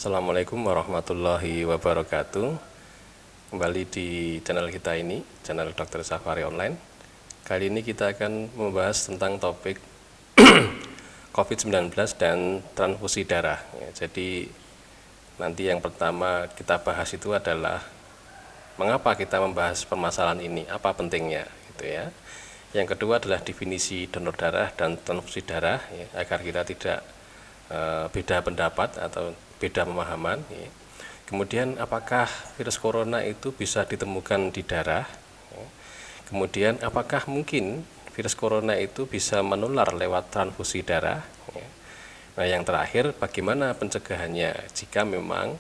Assalamualaikum warahmatullahi wabarakatuh. Kembali di channel kita ini, channel Dr. Safari Online. Kali ini kita akan membahas tentang topik COVID-19 dan transfusi darah. Jadi nanti yang pertama kita bahas itu adalah mengapa kita membahas permasalahan ini, apa pentingnya, gitu ya. Yang kedua adalah definisi donor darah dan transfusi darah, ya, agar kita tidak beda pendapat atau beda pemahaman. Ya. Kemudian apakah virus corona itu bisa ditemukan di darah? Ya. Kemudian apakah mungkin virus corona itu bisa menular lewat transfusi darah? Ya. Nah, yang terakhir, bagaimana pencegahannya jika memang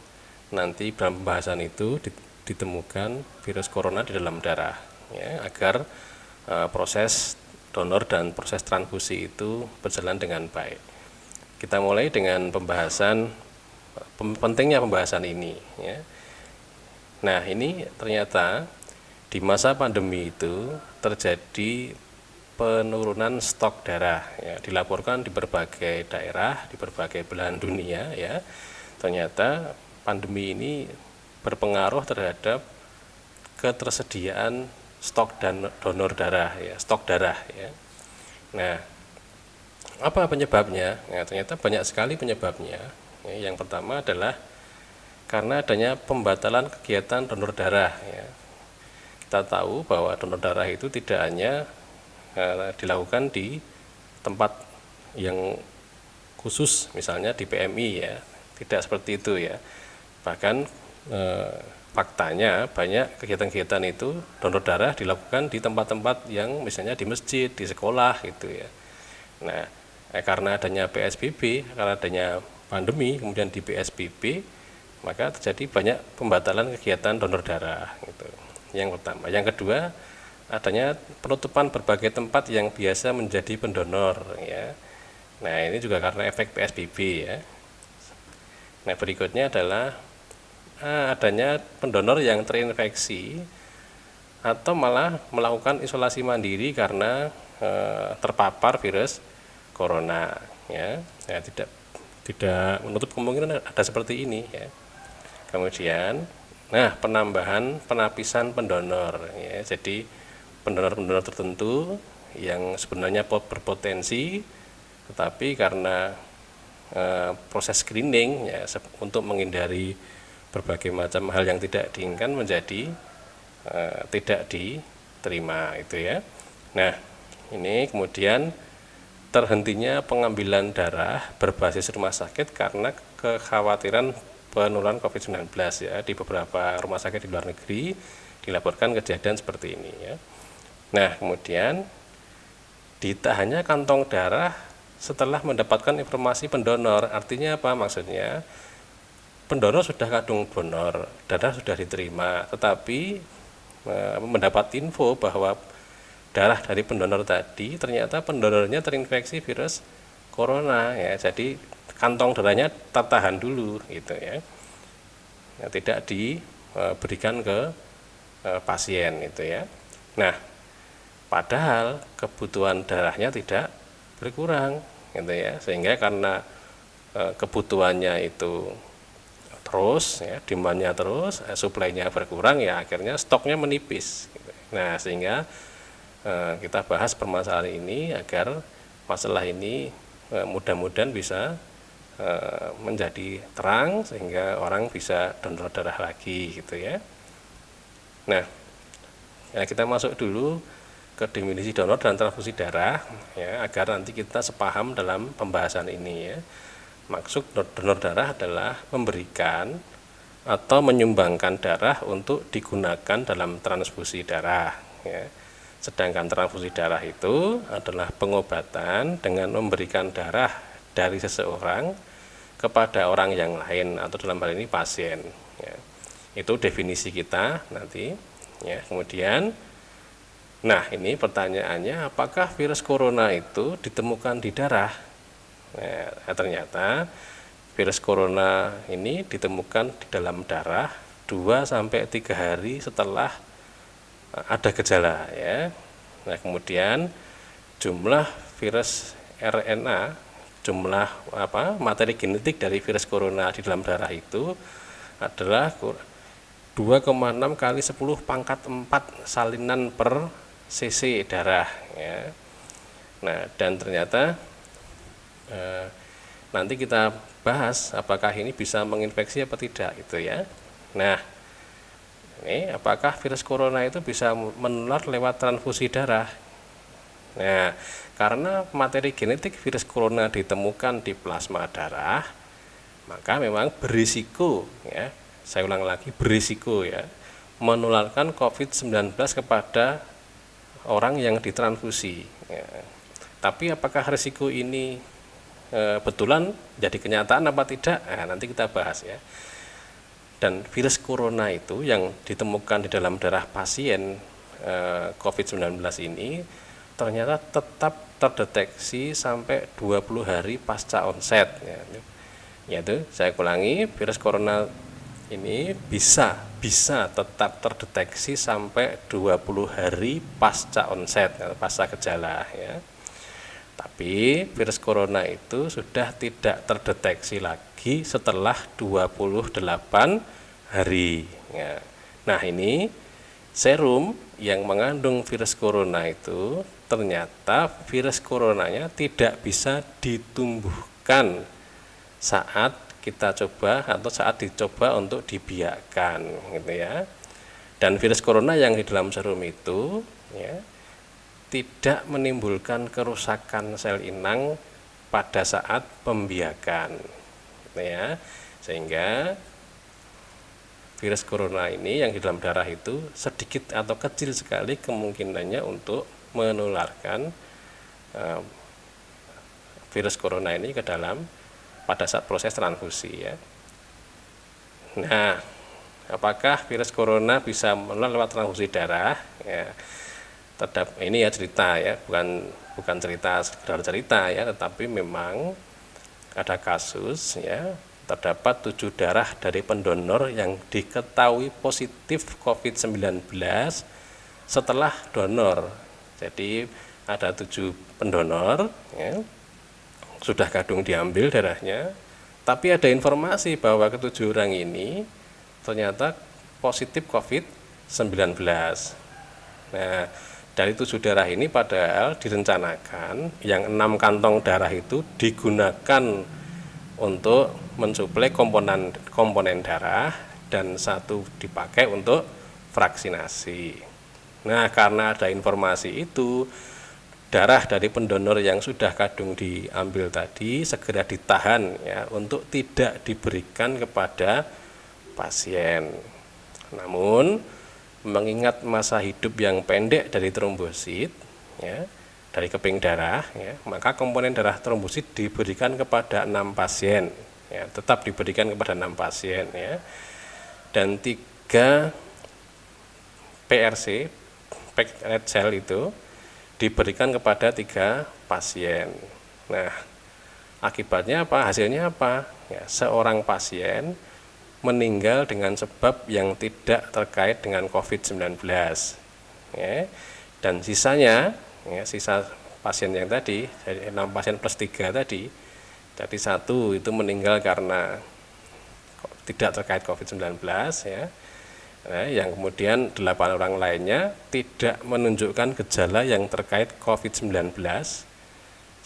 nanti dalam pembahasan itu ditemukan virus corona di dalam darah, ya, agar proses donor dan proses transfusi itu berjalan dengan baik. Kita mulai dengan pentingnya pembahasan ini, ya. Nah, ini ternyata di masa pandemi itu terjadi penurunan stok darah, ya, dilaporkan di berbagai daerah, di berbagai belahan dunia, ya. Ternyata pandemi ini berpengaruh terhadap ketersediaan stok dan donor darah, ya, stok darah, ya. Nah, apa penyebabnya? Nah, ternyata banyak sekali penyebabnya. Ya, yang pertama adalah karena adanya pembatalan kegiatan donor darah, ya. Kita tahu bahwa donor darah itu tidak hanya dilakukan di tempat yang khusus, misalnya di PMI, ya, tidak seperti itu, ya. Bahkan faktanya banyak kegiatan-kegiatan itu donor darah dilakukan di tempat-tempat yang misalnya di masjid, di sekolah, gitu ya. Nah, karena adanya PSBB, karena adanya pandemi, kemudian di PSBB, maka terjadi banyak pembatalan kegiatan donor darah, gitu. Yang pertama. Yang kedua, adanya penutupan berbagai tempat yang biasa menjadi pendonor, ya. Nah, ini juga karena efek PSBB, ya. Nah, berikutnya adalah adanya pendonor yang terinfeksi atau malah melakukan isolasi mandiri karena terpapar virus corona, ya. Ya, tidak menutup kemungkinan ada seperti ini, ya. Kemudian, penambahan penapisan pendonor, ya. Jadi pendonor-pendonor tertentu yang sebenarnya berpotensi, tetapi karena proses screening, ya, untuk menghindari berbagai macam hal yang tidak diinginkan menjadi tidak diterima, itu ya. Nah, ini kemudian terhentinya pengambilan darah berbasis rumah sakit karena kekhawatiran penularan COVID-19, ya. Di beberapa rumah sakit di luar negeri dilaporkan kejadian seperti ini, ya. Nah, kemudian ditahannya kantong darah setelah mendapatkan informasi pendonor. Artinya apa maksudnya? Pendonor sudah kadung donor, darah sudah diterima, tetapi mendapat info bahwa darah dari pendonor tadi ternyata pendonornya terinfeksi virus corona, ya. Jadi kantong darahnya tertahan dulu, gitu ya. Nah, tidak diberikan ke pasien, itu ya. Nah, padahal kebutuhan darahnya tidak berkurang, gitu ya. Sehingga karena kebutuhannya itu terus, ya, demand-nya terus, supply-nya berkurang, ya, akhirnya stoknya menipis, gitu. Nah, sehingga kita bahas permasalahan ini agar masalah ini mudah-mudahan bisa menjadi terang sehingga orang bisa donor darah lagi, gitu ya. Nah, ya, kita masuk dulu ke definisi donor dan transfusi darah, ya, agar nanti kita sepaham dalam pembahasan ini, ya. Maksud donor darah adalah memberikan atau menyumbangkan darah untuk digunakan dalam transfusi darah, ya. Sedangkan transfusi darah itu adalah pengobatan dengan memberikan darah dari seseorang kepada orang yang lain atau dalam hal ini pasien, ya. Itu definisi kita nanti, ya. Kemudian, nah, ini pertanyaannya, apakah virus corona itu ditemukan di darah? Nah, ternyata virus corona ini ditemukan di dalam darah 2-3 hari setelah ada gejala, ya. Nah, kemudian jumlah virus RNA jumlah materi genetik dari virus corona di dalam darah itu adalah 2,6 kali 10 pangkat 4 salinan per cc darah ya. Nah, dan ternyata nanti kita bahas apakah ini bisa menginfeksi apa tidak gitu ya. Nah, ini apakah virus corona itu bisa menular lewat transfusi darah? Nah, karena materi genetik virus corona ditemukan di plasma darah, maka memang berisiko ya, saya ulang lagi, berisiko ya, menularkan COVID-19 kepada orang yang ditransfusi ya. Tapi apakah risiko ini betulan jadi kenyataan apa tidak? Nah, nanti kita bahas ya. Dan virus corona itu yang ditemukan di dalam darah pasien COVID-19 ini ternyata tetap terdeteksi sampai 20 hari pasca onset ya. Yaitu saya ulangi, virus corona ini bisa tetap terdeteksi sampai 20 hari pasca onset, pasca gejala ya. Tapi virus corona itu sudah tidak terdeteksi lagi setelah 28 hari ya. Nah, ini serum yang mengandung virus corona itu ternyata virus coronanya tidak bisa ditumbuhkan saat kita coba atau saat dicoba untuk dibiakkan gitu ya. Dan virus corona yang di dalam serum itu ya tidak menimbulkan kerusakan sel inang pada saat pembiakan gitu ya. Sehingga virus corona ini yang di dalam darah itu sedikit atau kecil sekali kemungkinannya untuk menularkan virus corona ini ke dalam pada saat proses transfusi ya. Nah, apakah virus corona bisa menular lewat transfusi darah? Ya, ini ya cerita ya, bukan cerita sekedar cerita ya, tetapi memang ada kasus ya, terdapat 7 darah dari pendonor yang diketahui positif COVID-19 setelah donor. Jadi ada 7 pendonor ya, sudah kadung diambil darahnya, tapi ada informasi bahwa ke-7 orang ini ternyata positif COVID-19. Nah, dari 7 darah ini padahal direncanakan yang 6 kantong darah itu digunakan untuk mensuplai komponen darah dan 1 dipakai untuk vaksinasi. Nah, karena ada informasi itu, darah dari pendonor yang sudah kadung diambil tadi segera ditahan ya untuk tidak diberikan kepada pasien. Namun, mengingat masa hidup yang pendek dari trombosit ya, dari keping darah ya, maka komponen darah trombosit diberikan kepada 6 pasien ya, tetap diberikan kepada 6 pasien ya. Dan 3 PRC packed red cell itu diberikan kepada 3 pasien. Nah, akibatnya apa? Hasilnya apa? Ya, seorang pasien meninggal dengan sebab yang tidak terkait dengan COVID-19. Ya, dan sisanya, ya, sisa pasien yang tadi, jadi 6 pasien plus 3 tadi, jadi 1 itu meninggal karena tidak terkait COVID-19 ya. Nah, yang kemudian 8 orang lainnya tidak menunjukkan gejala yang terkait COVID-19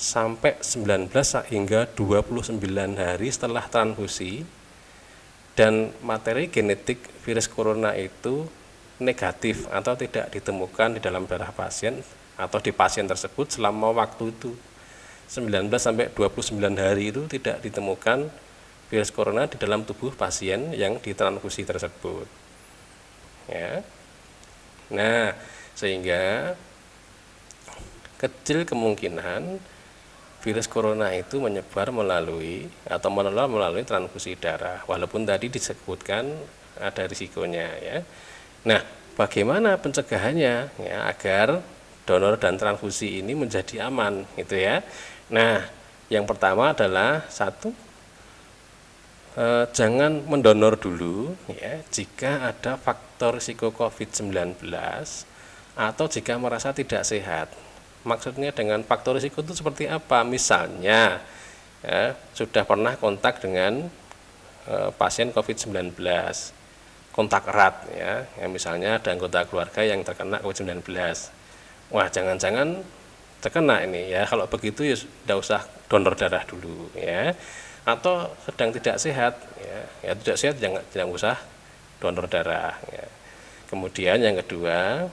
sampai 19 hingga 29 hari setelah transfusi, dan materi genetik virus corona itu negatif atau tidak ditemukan di dalam darah pasien atau di pasien tersebut selama waktu itu 19 sampai 29 hari itu tidak ditemukan virus corona di dalam tubuh pasien yang ditransfusi tersebut. Ya. Nah, sehingga kecil kemungkinan virus corona itu menyebar melalui atau menular melalui transfusi darah, walaupun tadi disebutkan ada risikonya ya. Nah, bagaimana pencegahannya ya agar donor dan transfusi ini menjadi aman gitu ya. Nah, yang pertama adalah 1, jangan mendonor dulu ya jika ada faktor risiko COVID-19 atau jika merasa tidak sehat. Maksudnya dengan faktor risiko itu seperti apa? Misalnya ya, sudah pernah kontak dengan pasien COVID-19, kontak erat ya, misalnya ada anggota keluarga yang terkena COVID-19. Wah, jangan-jangan terkena ini ya. Kalau begitu ya tidak usah donor darah dulu ya. Atau sedang tidak sehat ya, tidak sehat jangan usah donor darah ya. Kemudian yang kedua,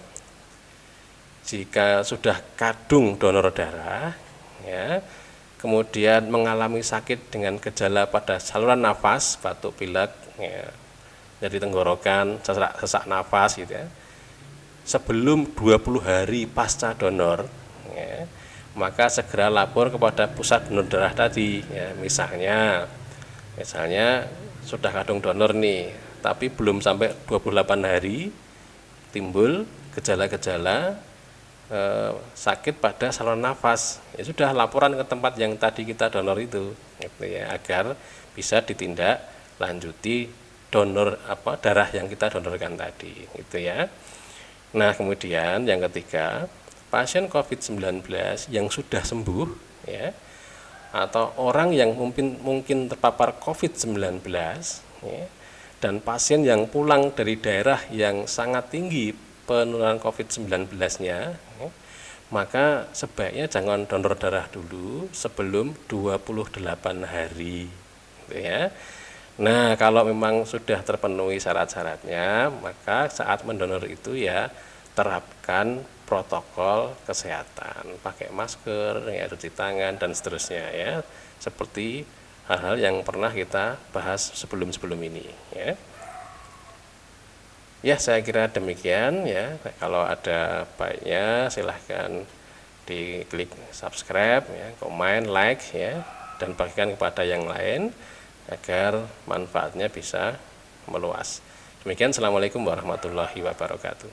jika sudah kadung donor darah ya, kemudian mengalami sakit dengan gejala pada saluran nafas, batuk pilek, ya, dari tenggorokan, sesak nafas gitu ya, sebelum 20 hari pasca donor, ya, maka segera lapor kepada pusat donor darah tadi. Ya, misalnya sudah kadung donor nih, tapi belum sampai 28 hari timbul gejala-gejala sakit pada saluran nafas, ya sudah laporan ke tempat yang tadi kita donor itu gitu ya, agar bisa ditindak lanjuti donor darah yang kita donorkan tadi gitu ya. Nah, kemudian yang ketiga, pasien COVID-19 yang sudah sembuh ya, atau orang yang mungkin terpapar COVID-19 ya, dan pasien yang pulang dari daerah yang sangat tinggi penularan COVID-19-nya, maka sebaiknya jangan donor darah dulu sebelum 28 hari gitu ya. Nah, kalau memang sudah terpenuhi syarat-syaratnya, maka saat mendonor itu ya terapkan protokol kesehatan, pakai masker, ya, cuci tangan dan seterusnya ya, seperti hal-hal yang pernah kita bahas sebelum-sebelum ini ya. Ya, saya kira demikian ya. Kalau ada baiknya silahkan diklik subscribe ya, komen, like ya, dan bagikan kepada yang lain agar manfaatnya bisa meluas. Demikian, assalamualaikum warahmatullahi wabarakatuh.